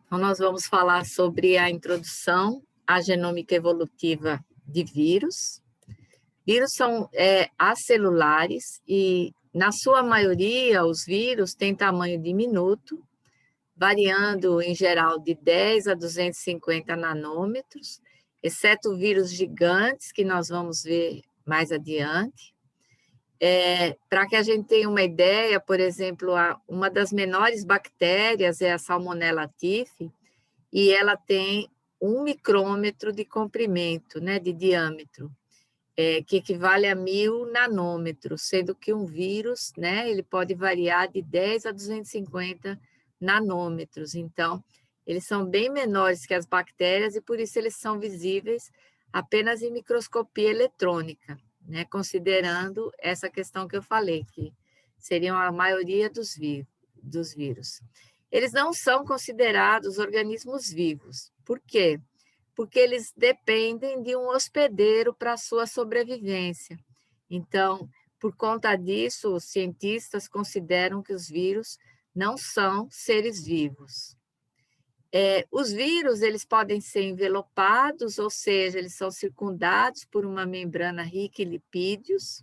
Então, nós vamos falar sobre a introdução à genômica evolutiva de vírus. Vírus são acelulares e, na sua maioria, os vírus têm tamanho diminuto, variando, em geral, de 10 a 250 nanômetros, exceto vírus gigantes, que nós vamos ver mais adiante. Para que a gente tenha uma ideia, por exemplo, uma das menores bactérias é a Salmonella typhi, e ela tem 1 micrômetro de comprimento, né, de diâmetro, que equivale a 1000 nanômetros, sendo que um vírus, né, ele pode variar de 10 a 250 nanômetros. Então, eles são bem menores que as bactérias e por isso eles são visíveis apenas em microscopia eletrônica, né, considerando essa questão que eu falei, que seriam a maioria dos vírus. Eles não são considerados organismos vivos. Por quê? Porque eles dependem de um hospedeiro para a sua sobrevivência. Então, por conta disso, os cientistas consideram que os vírus não são seres vivos. Os vírus, eles podem ser envelopados, ou seja, eles são circundados por uma membrana rica em lipídios,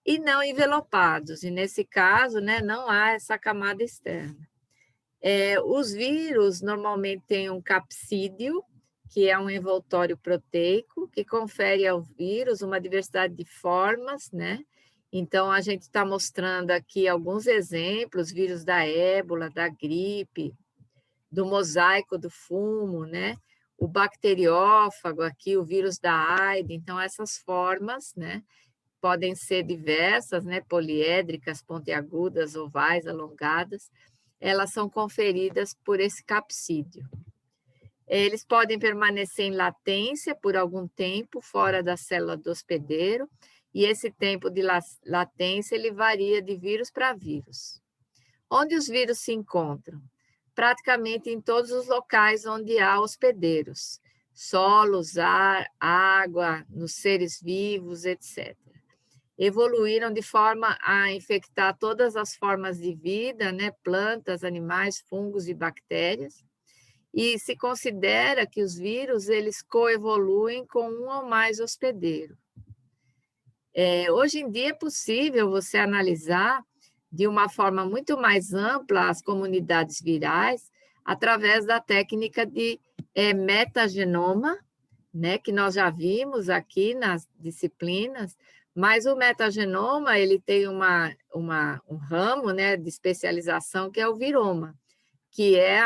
e não envelopados, e nesse caso, né, não há essa camada externa. Os vírus normalmente têm um capsídio, que é um envoltório proteico, que confere ao vírus uma diversidade de formas, né? Então, a gente está mostrando aqui alguns exemplos, vírus da ébola, da gripe, do mosaico do fumo, né? O bacteriófago aqui, o vírus da AIDS. Então, essas formas, né, podem ser diversas, né? Poliédricas, pontiagudas, ovais, alongadas. Elas são conferidas por esse capsídio. Eles podem permanecer em latência por algum tempo fora da célula do hospedeiro, e esse tempo de latência ele varia de vírus para vírus. Onde os vírus se encontram? Praticamente em todos os locais onde há hospedeiros, solos, ar, água, nos seres vivos, etc. Evoluíram de forma a infectar todas as formas de vida, né? Plantas, animais, fungos e bactérias, e se considera que os vírus eles coevoluem com um ou mais hospedeiros. Hoje em dia é possível você analisar de uma forma muito mais ampla as comunidades virais através da técnica de metagenoma, né, que nós já vimos aqui nas disciplinas, mas o metagenoma ele tem um ramo, né, de especialização que é o viroma, que é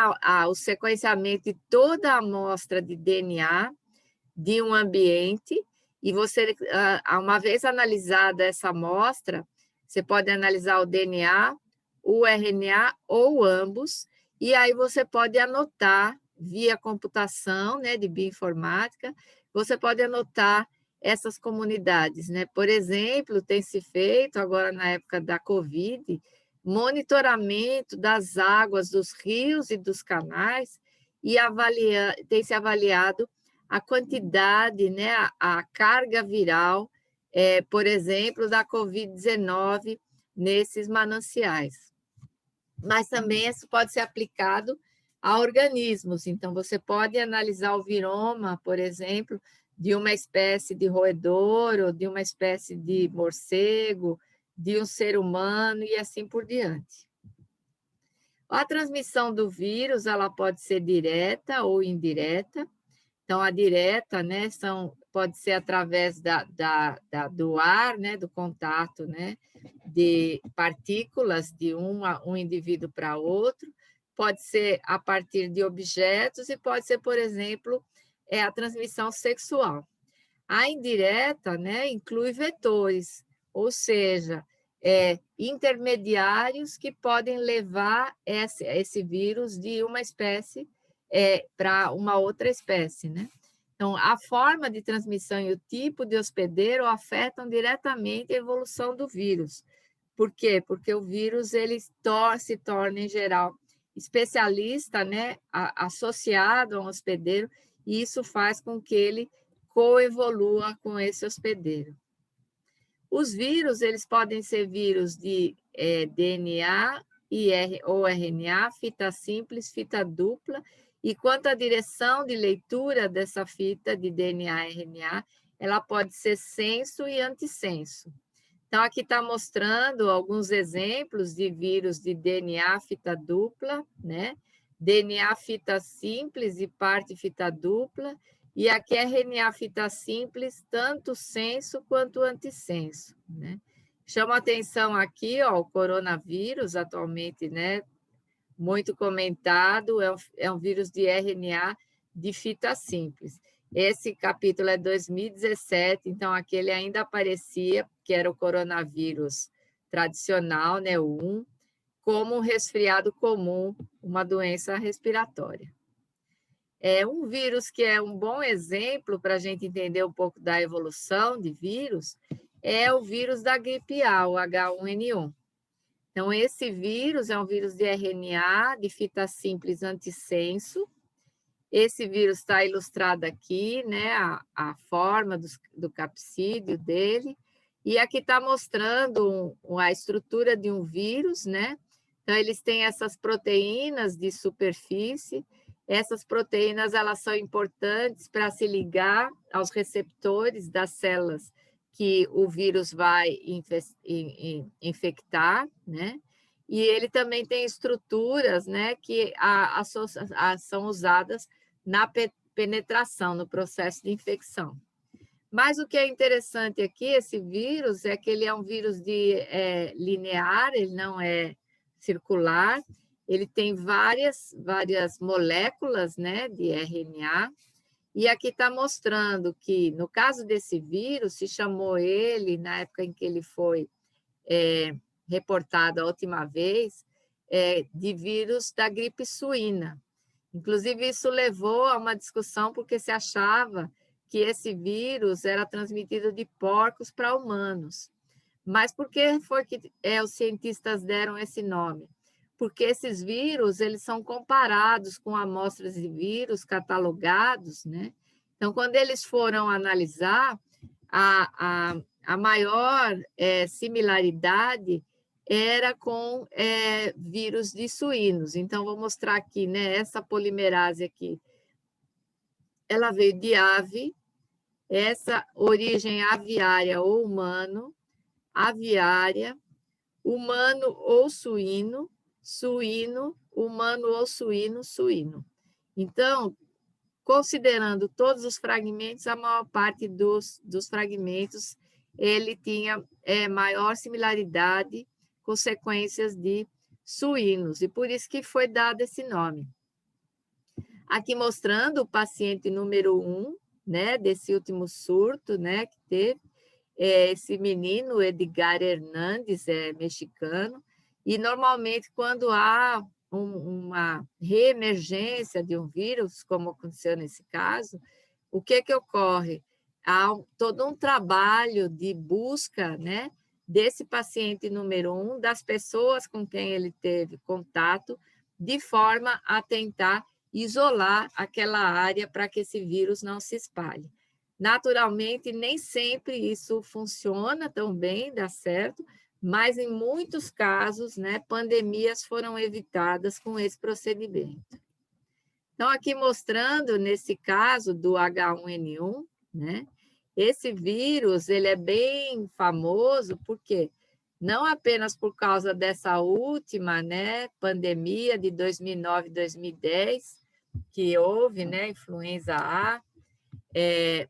o sequenciamento de toda a amostra de DNA de um ambiente, e você, uma vez analisada essa amostra, você pode analisar o DNA, o RNA ou ambos, e aí você pode anotar via computação, né, de bioinformática, você pode anotar essas comunidades, né? Por exemplo, tem se feito agora na época da Covid, monitoramento das águas dos rios e dos canais e tem se avaliado a quantidade, né, a carga viral, por exemplo, da Covid-19 nesses mananciais. Mas também isso pode ser aplicado a organismos. Então, você pode analisar o viroma, por exemplo, de uma espécie de roedor ou de uma espécie de morcego, de um ser humano e assim por diante. A transmissão do vírus ela pode ser direta ou indireta. Então, a direta, né, pode ser através do ar, né, do contato, né, de partículas de um indivíduo para outro, pode ser a partir de objetos e pode ser, por exemplo, a transmissão sexual. A indireta, né, inclui vetores, ou seja, intermediários que podem levar esse vírus de uma espécie para uma outra espécie, né? Então, a forma de transmissão e o tipo de hospedeiro afetam diretamente a evolução do vírus. Por quê? Porque o vírus ele se torna, em geral, especialista, né, associado a um hospedeiro, e isso faz com que ele coevolua com esse hospedeiro. Os vírus, eles podem ser vírus de DNA ou RNA, fita simples, fita dupla, E quanto à direção de leitura dessa fita de DNA-RNA, ela pode ser senso e antissenso. Então, aqui está mostrando alguns exemplos de vírus de DNA fita dupla, né? DNA fita simples e parte fita dupla, e aqui é RNA fita simples, tanto senso quanto antissenso, né? Chama atenção aqui, ó, o coronavírus, atualmente, né? Muito comentado, é um vírus de RNA de fita simples. Esse capítulo é 2017, então aquele ainda aparecia, que era o coronavírus tradicional, né, o 1, como um resfriado comum, uma doença respiratória. É um vírus que é um bom exemplo para a gente entender um pouco da evolução de vírus, é o vírus da gripe A, o H1N1. Então, esse vírus é um vírus de RNA, de fita simples antissenso. Esse vírus está ilustrado aqui, né, a forma do capsídeo dele. E aqui está mostrando a estrutura de um vírus, né? Então, eles têm essas proteínas de superfície. Essas proteínas, elas são importantes para se ligar aos receptores das células que o vírus vai infectar, né? E ele também tem estruturas, né, que são usadas na penetração, no processo de infecção. Mas o que é interessante aqui, esse vírus, é que ele é um vírus linear, ele não é circular, ele tem várias moléculas, né, de RNA, e aqui está mostrando que, no caso desse vírus, se chamou ele, na época em que ele foi reportado a última vez, de vírus da gripe suína. Inclusive, isso levou a uma discussão, porque se achava que esse vírus era transmitido de porcos para humanos. Mas por que foi que os cientistas deram esse nome? Porque esses vírus, eles são comparados com amostras de vírus catalogados, né? Então, quando eles foram analisar, a maior similaridade era com vírus de suínos. Então, vou mostrar aqui, né? Essa polimerase aqui, ela veio de ave, essa origem aviária ou humano, aviária, humano ou suíno, suíno, humano ou suíno, suíno. Então, considerando todos os fragmentos, a maior parte dos fragmentos, ele tinha maior similaridade com sequências de suínos, e por isso que foi dado esse nome. Aqui mostrando o paciente número 1, né, desse último surto, né, que teve, esse menino, Edgar Hernandes, é mexicano, e normalmente quando há uma reemergência de um vírus, como aconteceu nesse caso, o que ocorre? Há todo um trabalho de busca, né, desse paciente número 1, das pessoas com quem ele teve contato, de forma a tentar isolar aquela área para que esse vírus não se espalhe. Naturalmente, nem sempre isso funciona tão bem, dá certo, mas em muitos casos, né, pandemias foram evitadas com esse procedimento. Então, aqui mostrando, nesse caso do H1N1, né, esse vírus ele é bem famoso, porque não apenas por causa dessa última, né, pandemia de 2009 e 2010, que houve, né, influenza A,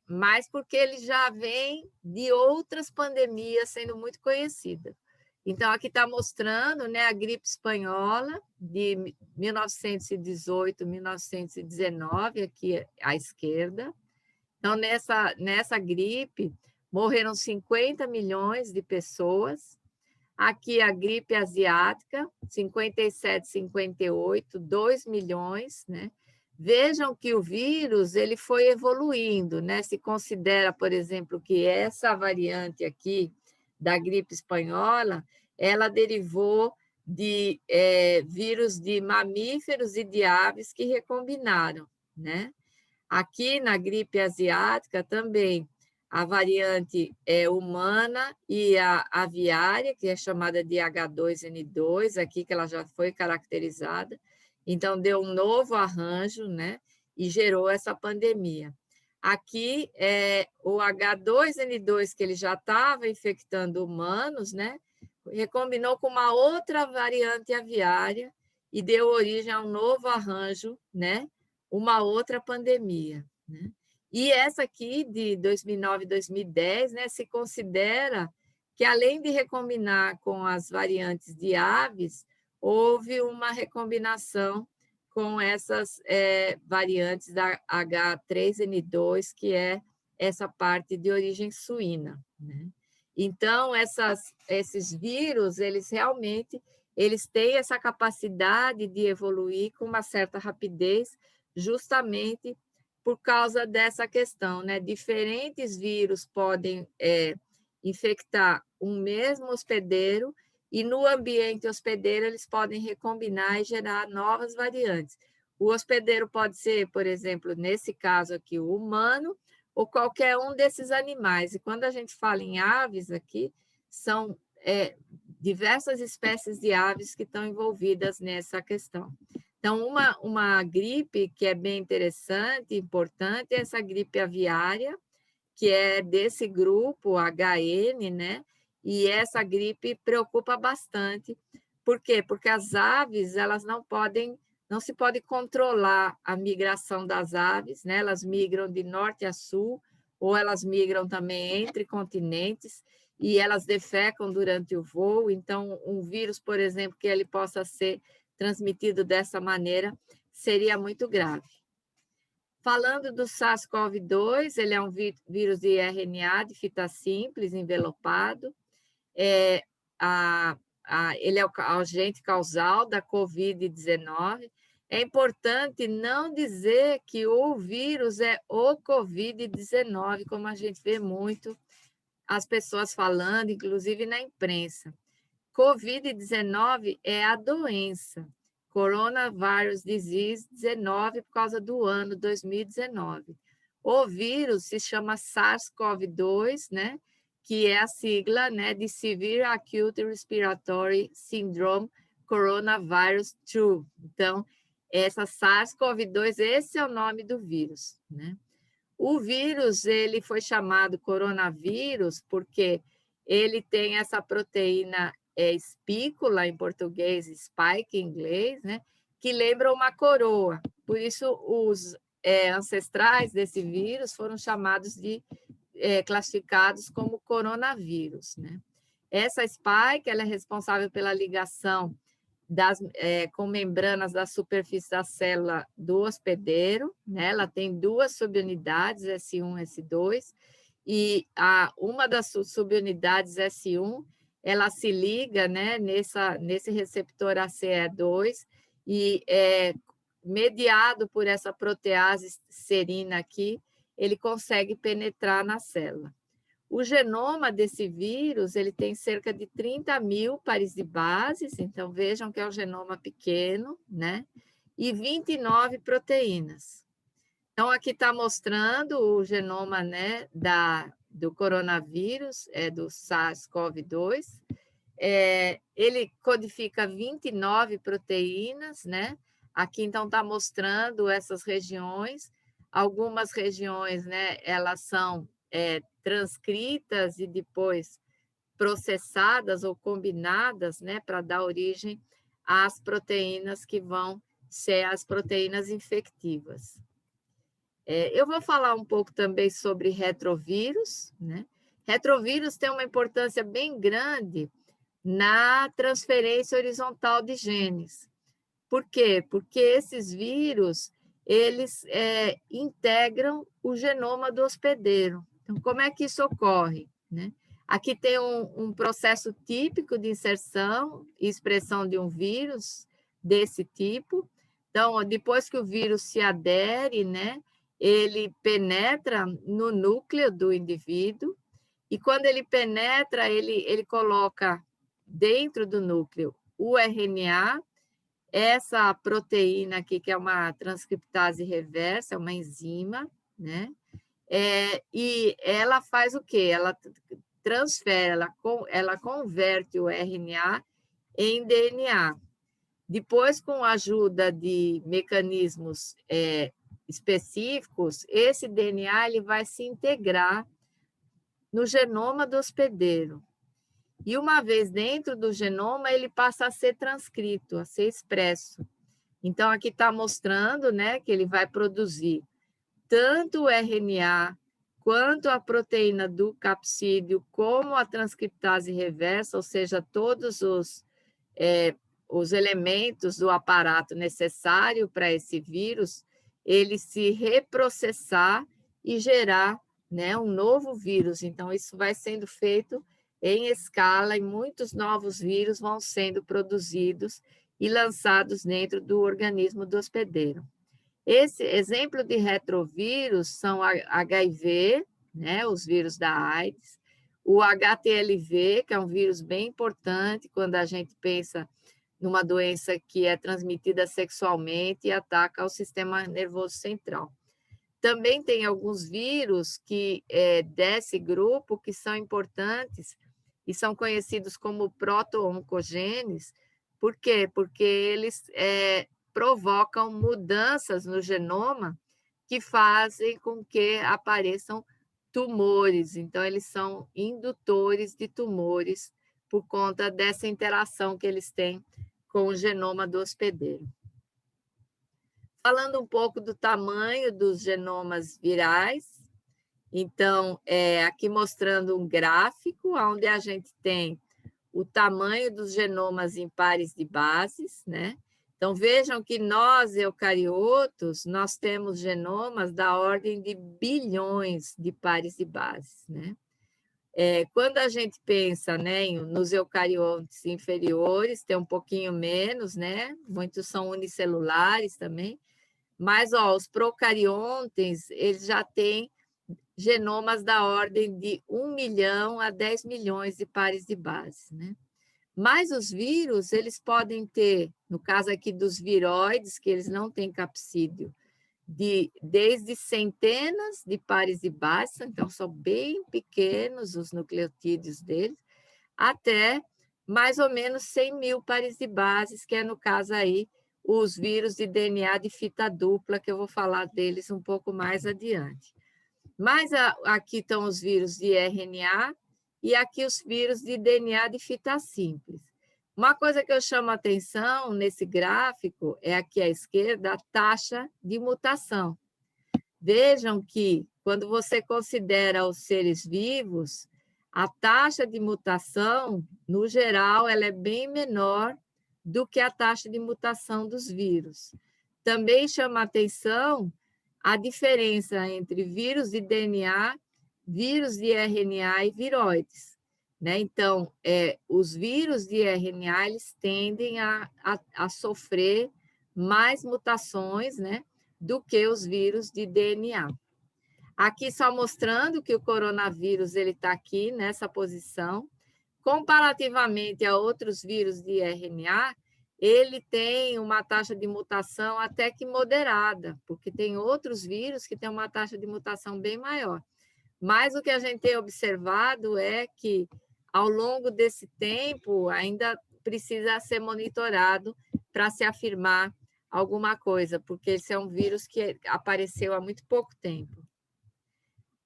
mas porque ele já vem de outras pandemias sendo muito conhecida. Então, aqui está mostrando, né, a gripe espanhola de 1918, 1919, aqui à esquerda. Então, nessa gripe, morreram 50 milhões de pessoas. Aqui a gripe asiática, 57, 58, 2 milhões, né? Vejam que o vírus ele foi evoluindo, né? Se considera, por exemplo, que essa variante aqui da gripe espanhola, ela derivou de vírus de mamíferos e de aves que recombinaram, né? Aqui na gripe asiática também a variante humana e a aviária, que é chamada de H2N2, aqui que ela já foi caracterizada, Então, deu um novo arranjo, né? E gerou essa pandemia. Aqui, o H2N2, que ele já estava infectando humanos, né? Recombinou com uma outra variante aviária e deu origem a um novo arranjo, né? Uma outra pandemia, né? E essa aqui, de 2009 e 2010, né, se considera que, além de recombinar com as variantes de aves, houve uma recombinação com essas variantes da H3N2, que é essa parte de origem suína, né? Então, esses vírus, eles realmente têm essa capacidade de evoluir com uma certa rapidez, justamente por causa dessa questão, né? Diferentes vírus podem infectar um mesmo hospedeiro e no ambiente hospedeiro eles podem recombinar e gerar novas variantes. O hospedeiro pode ser, por exemplo, nesse caso aqui, o humano, ou qualquer um desses animais. E quando a gente fala em aves aqui, são diversas espécies de aves que estão envolvidas nessa questão. Então, uma gripe que é bem interessante, importante, é essa gripe aviária, que é desse grupo HN, né? E essa gripe preocupa bastante. Por quê? Porque as aves, elas não se pode controlar a migração das aves, né? Elas migram de norte a sul, ou elas migram também entre continentes, e elas defecam durante o voo. Então, um vírus, por exemplo, que ele possa ser transmitido dessa maneira, seria muito grave. Falando do SARS-CoV-2, ele é um vírus de RNA de fita simples, envelopado. Ele é o agente causal da COVID-19. É importante não dizer que o vírus é o COVID-19, como a gente vê muito as pessoas falando, inclusive na imprensa. COVID-19 é a doença, Coronavirus Disease 19, por causa do ano 2019. O vírus se chama SARS-CoV-2, né? Que é a sigla, né, de Severe Acute Respiratory Syndrome Coronavirus 2. Então, essa SARS-CoV-2, esse é o nome do vírus, né? O vírus, ele foi chamado coronavírus porque ele tem essa proteína espícula, em português, spike em inglês, né? Que lembra uma coroa. Por isso, os ancestrais desse vírus foram chamados classificados como coronavírus, né? Essa spike, ela é responsável pela ligação com membranas da superfície da célula do hospedeiro, né? Ela tem duas subunidades, S1 e S2, e uma das subunidades S1, ela se liga, né, nesse receptor ACE2 e mediado por essa protease serina aqui, ele consegue penetrar na célula. O genoma desse vírus, ele tem cerca de 30 mil pares de bases, então vejam que é um genoma pequeno, né? E 29 proteínas. Então, aqui está mostrando o genoma, né, do coronavírus, do SARS-CoV-2. Ele codifica 29 proteínas, né? Aqui, então, está mostrando essas regiões. Algumas regiões, né, elas são transcritas e depois processadas ou combinadas, né, para dar origem às proteínas que vão ser as proteínas infectivas. Eu vou falar um pouco também sobre retrovírus, né? Retrovírus tem uma importância bem grande na transferência horizontal de genes. Por quê? Porque esses vírus, eles integram o genoma do hospedeiro. Então, como é que isso ocorre, né? Aqui tem um processo típico de inserção e expressão de um vírus desse tipo. Então, depois que o vírus se adere, né, ele penetra no núcleo do indivíduo, e quando ele penetra, ele coloca dentro do núcleo o RNA, essa proteína aqui, que é uma transcriptase reversa, é uma enzima, né? E ela faz o quê? Ela transfere, ela converte o RNA em DNA. Depois, com a ajuda de mecanismos específicos, esse DNA ele vai se integrar no genoma do hospedeiro. E uma vez dentro do genoma, ele passa a ser transcrito, a ser expresso. Então, aqui está mostrando, né, que ele vai produzir tanto o RNA, quanto a proteína do capsídeo, como a transcriptase reversa, ou seja, todos os elementos do aparato necessário para esse vírus, ele se reprocessar e gerar, né, um novo vírus. Então, isso vai sendo feito em escala e muitos novos vírus vão sendo produzidos e lançados dentro do organismo do hospedeiro. Esse exemplo de retrovírus são HIV, né, os vírus da AIDS, o HTLV, que é um vírus bem importante quando a gente pensa numa doença que é transmitida sexualmente e ataca o sistema nervoso central. Também tem alguns vírus desse grupo que são importantes e são conhecidos como proto-oncogenes. Por quê? Porque eles provocam mudanças no genoma que fazem com que apareçam tumores. Então, eles são indutores de tumores por conta dessa interação que eles têm com o genoma do hospedeiro. Falando um pouco do tamanho dos genomas virais, então, aqui mostrando um gráfico onde a gente tem o tamanho dos genomas em pares de bases, né? Então, vejam que nós, eucariotos, nós temos genomas da ordem de bilhões de pares de bases, né? Quando a gente pensa, né, nos eucariotes inferiores, tem um pouquinho menos, né? Muitos são unicelulares também, mas os procariontes, eles já têm genomas da ordem de 1 milhão a 10 milhões de pares de bases, né? Mas os vírus, eles podem ter, no caso aqui dos viroides, que eles não têm capsídeo, desde centenas de pares de bases, então são bem pequenos os nucleotídeos deles, até mais ou menos 100 mil pares de bases, que é no caso aí os vírus de DNA de fita dupla, que eu vou falar deles um pouco mais adiante. Mas aqui estão os vírus de RNA e aqui os vírus de DNA de fita simples. Uma coisa que eu chamo a atenção nesse gráfico é aqui à esquerda a taxa de mutação. Vejam que, quando você considera os seres vivos, a taxa de mutação, no geral, ela é bem menor do que a taxa de mutação dos vírus. Também chama a atenção a diferença entre vírus de DNA, vírus de RNA e viroides, né? Então, os vírus de RNA eles tendem a sofrer mais mutações, né, do que os vírus de DNA. Aqui só mostrando que o coronavírus ele está aqui nessa posição, comparativamente a outros vírus de RNA, ele tem uma taxa de mutação até que moderada, porque tem outros vírus que têm uma taxa de mutação bem maior. Mas o que a gente tem observado é que, ao longo desse tempo, ainda precisa ser monitorado para se afirmar alguma coisa, porque esse é um vírus que apareceu há muito pouco tempo.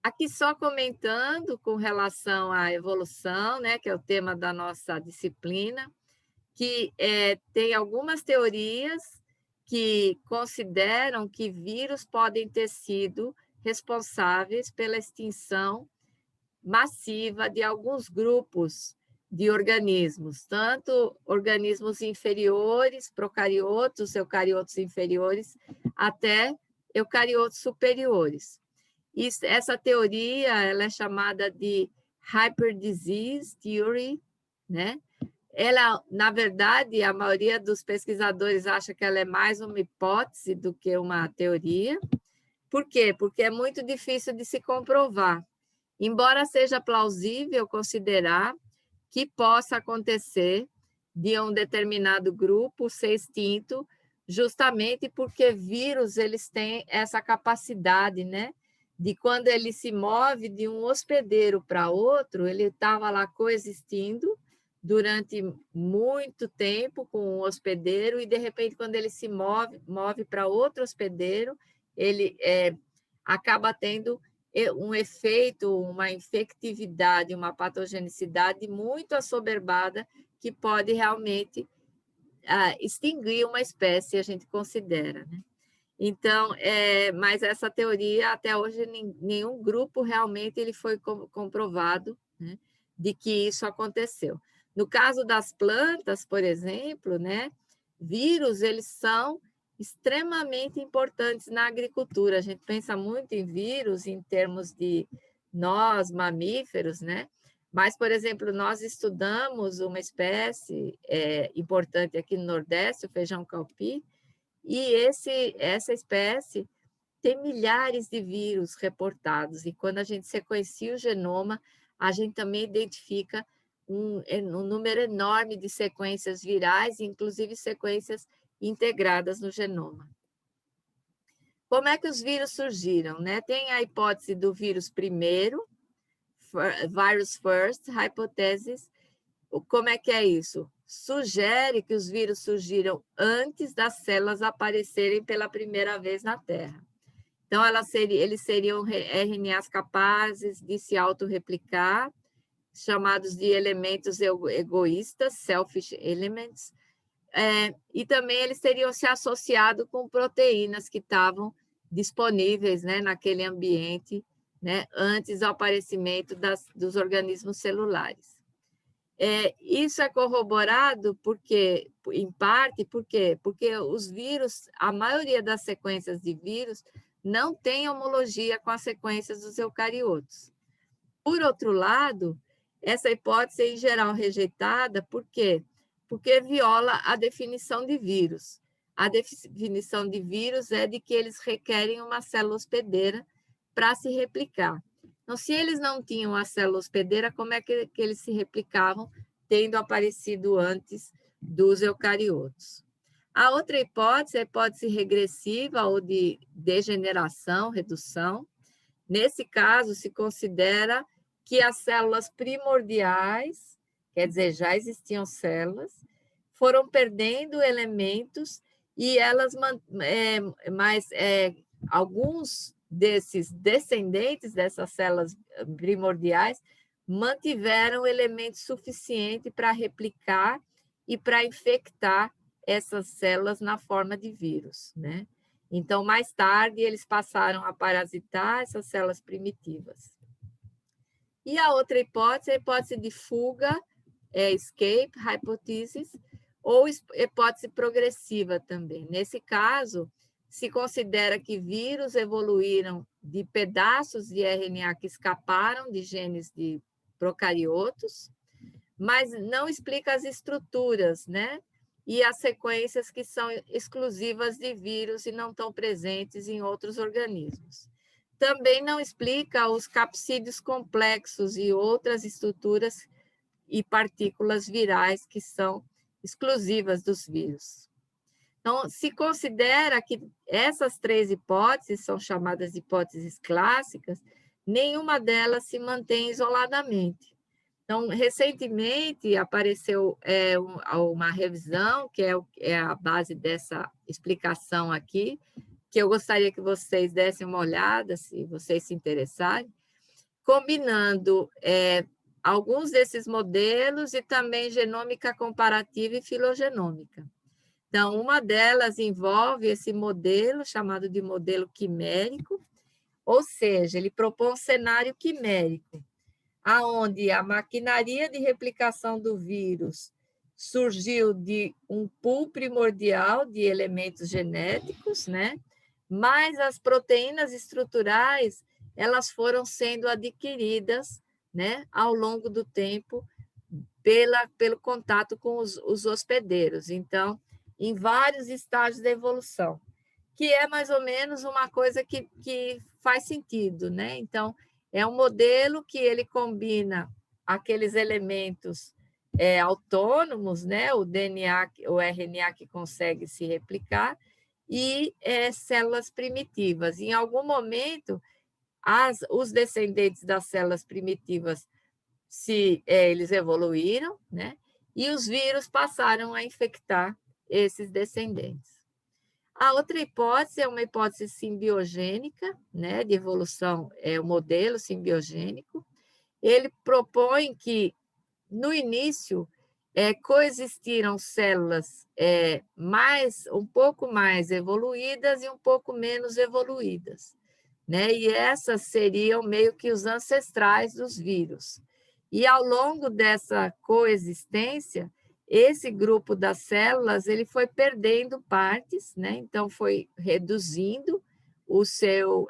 Aqui só comentando com relação à evolução, né, que é o tema da nossa disciplina, que tem algumas teorias que consideram que vírus podem ter sido responsáveis pela extinção massiva de alguns grupos de organismos, tanto organismos inferiores, procariotos, eucariotos inferiores, até eucariotos superiores. Essa teoria ela é chamada de Hyperdisease Theory, né? Ela, na verdade, a maioria dos pesquisadores acha que ela é mais uma hipótese do que uma teoria. Por quê? Porque é muito difícil de se comprovar. Embora seja plausível considerar que possa acontecer de um determinado grupo ser extinto, justamente porque vírus eles têm essa capacidade, né? De quando ele se move de um hospedeiro para outro, ele estava lá coexistindo durante muito tempo com um hospedeiro e, de repente, quando ele se move para outro hospedeiro, ele acaba tendo um efeito, uma infectividade, uma patogenicidade muito assoberbada que pode realmente extinguir uma espécie, a gente considera, né? Então, mas essa teoria, até hoje, nenhum grupo realmente ele foi comprovado, né, de que isso aconteceu. No caso das plantas, por exemplo, né, vírus, eles são extremamente importantes na agricultura. A gente pensa muito em vírus em termos de nós, mamíferos, né? Mas, por exemplo, nós estudamos uma espécie importante aqui no Nordeste, o feijão calpi, e essa espécie tem milhares de vírus reportados, e quando a gente sequencia o genoma, a gente também identifica um número enorme de sequências virais, inclusive sequências integradas no genoma. Como é que os vírus surgiram, né? Tem a hipótese do vírus primeiro, virus first, hypothesis. Como é que é isso? Sugere que os vírus surgiram antes das células aparecerem pela primeira vez na Terra. Então, eles seriam RNAs capazes de se autorreplicar, chamados de elementos egoístas, selfish elements, e também eles teriam se associado com proteínas que estavam disponíveis, né, naquele ambiente, né, antes do aparecimento dos organismos celulares. Isso é corroborado porque, em parte, por quê? Porque os vírus, a maioria das sequências de vírus não tem homologia com as sequências dos eucariotos. Por outro lado, essa hipótese é em geral rejeitada, por quê? Porque viola a definição de vírus. A definição de vírus é de que eles requerem uma célula hospedeira para se replicar. Então, se eles não tinham a célula hospedeira, como é que eles se replicavam, tendo aparecido antes dos eucariotos? A outra hipótese é a hipótese regressiva ou de degeneração, redução. Nesse caso, se considera que as células primordiais, quer dizer, já existiam células, foram perdendo elementos e elas, alguns desses descendentes dessas células primordiais mantiveram elementos suficientes para replicar e para infectar essas células na forma de vírus, né? Então, mais tarde, eles passaram a parasitar essas células primitivas. E a outra hipótese é a hipótese de fuga, escape hypothesis, ou hipótese progressiva também. Nesse caso, se considera que vírus evoluíram de pedaços de RNA que escaparam de genes de procariotos, mas não explica as estruturas, né? E as sequências que são exclusivas de vírus e não estão presentes em outros organismos. Também não explica os capsídeos complexos e outras estruturas e partículas virais que são exclusivas dos vírus. Então, se considera que essas três hipóteses são chamadas de hipóteses clássicas, nenhuma delas se mantém isoladamente. Então, recentemente apareceu uma revisão, que é a base dessa explicação aqui, que eu gostaria que vocês dessem uma olhada, se vocês se interessarem, combinando alguns desses modelos e também genômica comparativa e filogenômica. Então, uma delas envolve esse modelo, chamado de modelo quimérico, ou seja, ele propõe um cenário quimérico, aonde a maquinaria de replicação do vírus surgiu de um pool primordial de elementos genéticos, né? Mas as proteínas estruturais, elas foram sendo adquiridas, né, ao longo do tempo pelo contato com os hospedeiros. Então, em vários estágios da evolução, que é mais ou menos uma coisa que faz sentido, né? Então, é um modelo que ele combina aqueles elementos autônomos, né? O DNA, o RNA que consegue se replicar, e células primitivas. Em algum momento, os descendentes das células primitivas eles evoluíram, né? e os vírus passaram a infectar esses descendentes. A outra hipótese é uma hipótese simbiogênica, né, de evolução, é o modelo simbiogênico. Ele propõe que, no início, coexistiram células um pouco mais evoluídas e um pouco menos evoluídas, né? E essas seriam meio que os ancestrais dos vírus. E, ao longo dessa coexistência, esse grupo das células ele foi perdendo partes, né? Então, foi reduzindo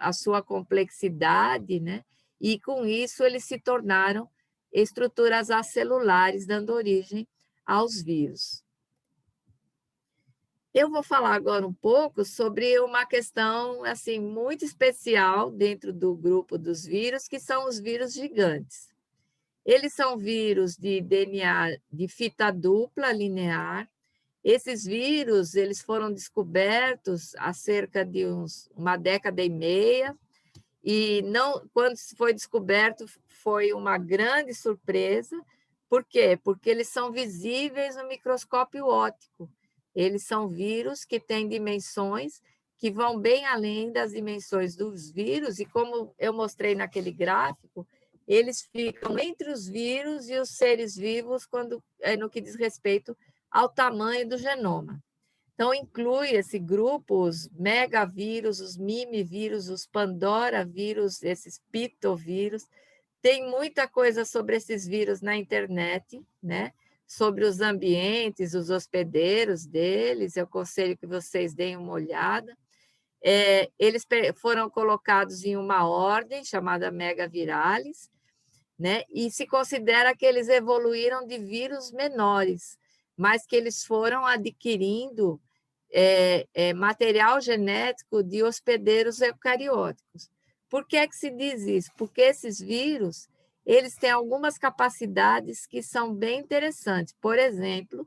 a sua complexidade, né? E, com isso, eles se tornaram estruturas acelulares, dando origem aos vírus. Eu vou falar agora um pouco sobre uma questão assim muito especial dentro do grupo dos vírus, que são os vírus gigantes. Eles são vírus de DNA de fita dupla linear. Esses vírus eles foram descobertos há cerca de uma década e meia, e não, quando foi descoberto foi uma grande surpresa. Por quê? Porque eles são visíveis no microscópio óptico. Eles são vírus que têm dimensões que vão bem além das dimensões dos vírus, e como eu mostrei naquele gráfico, eles ficam entre os vírus e os seres vivos no que diz respeito ao tamanho do genoma. Então, inclui esse grupo os megavírus, os mimivírus, os pandora-vírus, esses pitovírus. Tem muita coisa sobre esses vírus na internet, né? Sobre os ambientes, os hospedeiros deles. Eu aconselho que vocês deem uma olhada. Eles foram colocados em uma ordem chamada Megaviralis, né? E se considera que eles evoluíram de vírus menores, mas que eles foram adquirindo material genético de hospedeiros eucarióticos. Por que é que se diz isso? Porque esses vírus eles têm algumas capacidades que são bem interessantes. Por exemplo,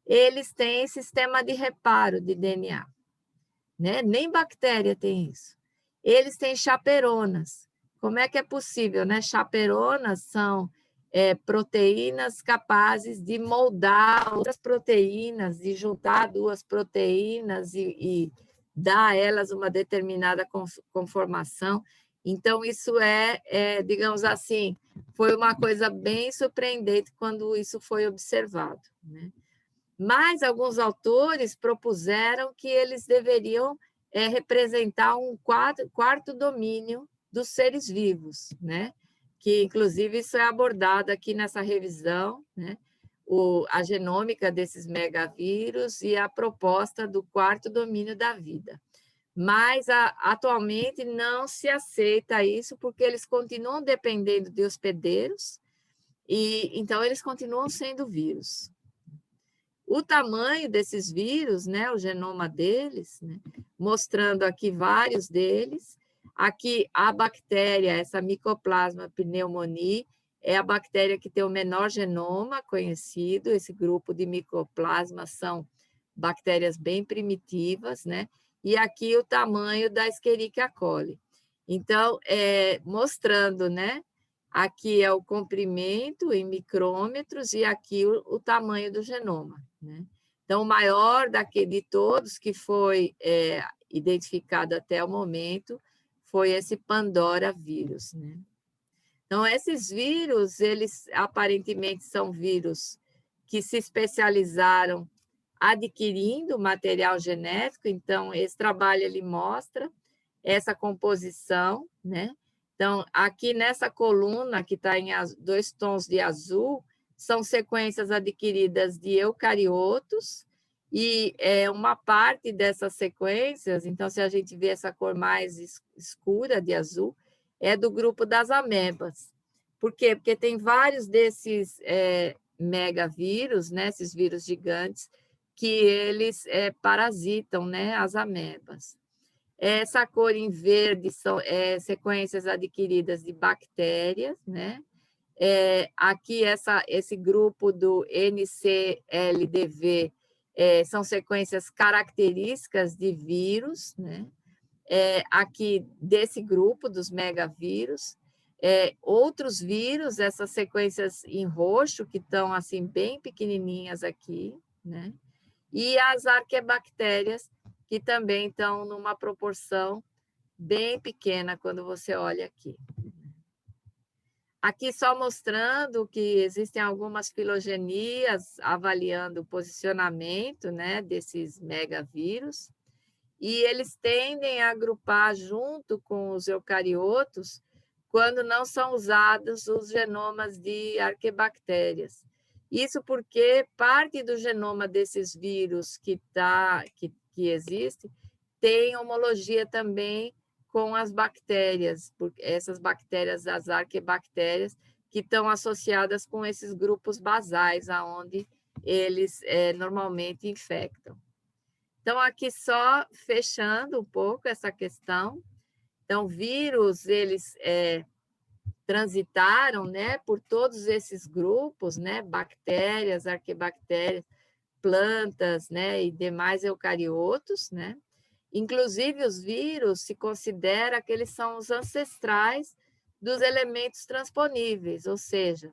eles têm sistema de reparo de DNA, né? Nem bactéria tem isso. Eles têm chaperonas. Como é que é possível, né? Chaperonas são proteínas capazes de moldar outras proteínas, de juntar duas proteínas e dar a elas uma determinada conformação. Então, isso digamos assim, foi uma coisa bem surpreendente quando isso foi observado, né? Mas alguns autores propuseram que eles deveriam representar um quarto domínio dos seres vivos, né? Que, inclusive, isso é abordado aqui nessa revisão, né? A genômica desses megavírus e a proposta do quarto domínio da vida. Mas, atualmente, não se aceita isso, porque eles continuam dependendo de hospedeiros, e então eles continuam sendo vírus. O tamanho desses vírus, né, o genoma deles, né, mostrando aqui vários deles. Aqui a bactéria, essa Mycoplasma pneumoniae, é a bactéria que tem o menor genoma conhecido. Esse grupo de Mycoplasma são bactérias bem primitivas, né? E aqui o tamanho da Escherichia coli. Então, mostrando, né? Aqui é o comprimento em micrômetros e aqui o tamanho do genoma, né? Então, o maior de todos que foi identificado até o momento foi esse Pandora vírus, né? Então, esses vírus, eles aparentemente são vírus que se especializaram adquirindo material genético. Então, esse trabalho ele mostra essa composição, né? Então, aqui nessa coluna, que está em 2 tons de azul, são sequências adquiridas de eucariotos, e uma parte dessas sequências, então, se a gente vê essa cor mais escura de azul, é do grupo das amebas. Por quê? Porque tem vários desses megavírus, né, esses vírus gigantes, que eles parasitam, né, as amebas. Essa cor em verde são sequências adquiridas de bactérias, né? Aqui, esse grupo do NCLDV são sequências características de vírus, né? Aqui, desse grupo dos megavírus. outros vírus, essas sequências em roxo, que estão assim bem pequenininhas aqui, né? E as arquebactérias, que também estão numa proporção bem pequena quando você olha aqui. Aqui só mostrando que existem algumas filogenias avaliando o posicionamento, né, desses megavírus, e eles tendem a agrupar junto com os eucariotos quando não são usados os genomas de arquebactérias. Isso porque parte do genoma desses vírus que existe tem homologia também com as bactérias, essas bactérias, as arquebactérias, que estão associadas com esses grupos basais, aonde eles normalmente infectam. Então, aqui só fechando um pouco essa questão. Então, vírus, eles transitaram, né, por todos esses grupos, né, bactérias, arquebactérias, plantas, né, e demais eucariotos, né? Inclusive, os vírus se considera que eles são os ancestrais dos elementos transponíveis, ou seja,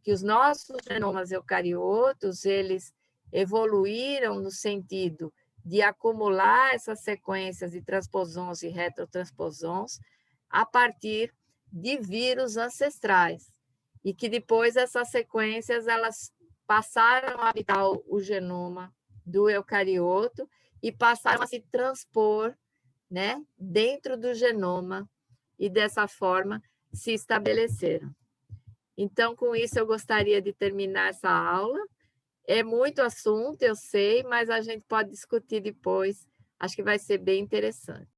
que os nossos genomas eucariotos, eles evoluíram no sentido de acumular essas sequências de transposons e retrotransposons a partir de vírus ancestrais, e que depois essas sequências elas passaram a habitar o genoma do eucarioto e passaram a se transpor, né, dentro do genoma e dessa forma se estabeleceram. Então, com isso, eu gostaria de terminar essa aula. É muito assunto, eu sei, mas a gente pode discutir depois. Acho que vai ser bem interessante.